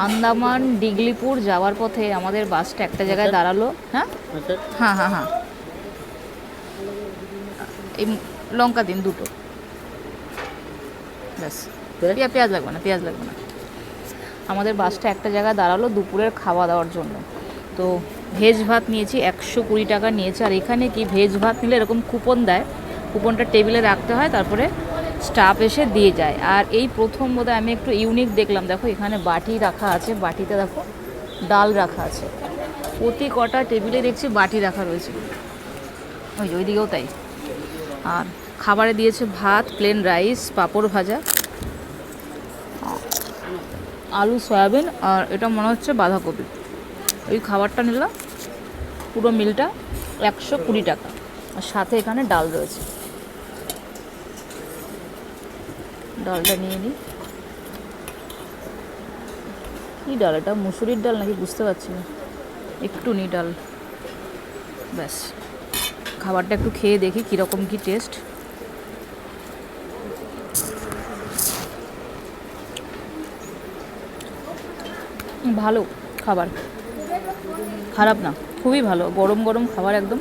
আন্দামান ডিগলিপুর যাওয়ার পথে আমাদের বাসটা একটা জায়গায় দাঁড়ালো। হ্যাঁ হ্যাঁ হ্যাঁ হ্যাঁ, এই লঙ্কা দিন দুটো, ব্যাস। পেঁয়াজ লাগবে না, পেঁয়াজ লাগবে না। আমাদের বাসটা একটা জায়গায় দাঁড়ালো দুপুরের খাওয়া দাওয়ার জন্য। তো ভেজ ভাত নিয়েছি, 120 টাকা নিয়েছে। আর এখানে কি ভেজ ভাত নিলে এরকম কুপন দেয়, কুপনটা টেবিলে রাখতে হয়, তারপরে স্টাফ এসে দিয়ে যায়। আর এই প্রথম বোধহয় আমি একটু ইউনিক দেখলাম, দেখো এখানে বাটি রাখা আছে, বাটিতে দেখো ডাল রাখা আছে। প্রতি কটা টেবিলে দেখছি বাটি রাখা রয়েছে, ওইদিকেও তাই। আর খাবারে দিয়েছে ভাত, প্লেন রাইস, পাঁপড় ভাজা, আলু সয়াবিন, আর এটা মনে হচ্ছে বাঁধাকপি। ওই খাবারটা নিলাম, পুরো মিলটা 120 টাকা। আর সাথে এখানে ডাল রয়েছে, ডালটা নিয়ে নিই। কী ডাল এটা, মুসুরির ডাল নাকি বুঝতে পারছি না, একটু নিই ডাল, ব্যাস। খাবারটা একটু খেয়ে দেখি কীরকম কী টেস্ট। ভালো খাবার, খারাপ না, খুবই ভালো। গরম গরম খাবার একদম।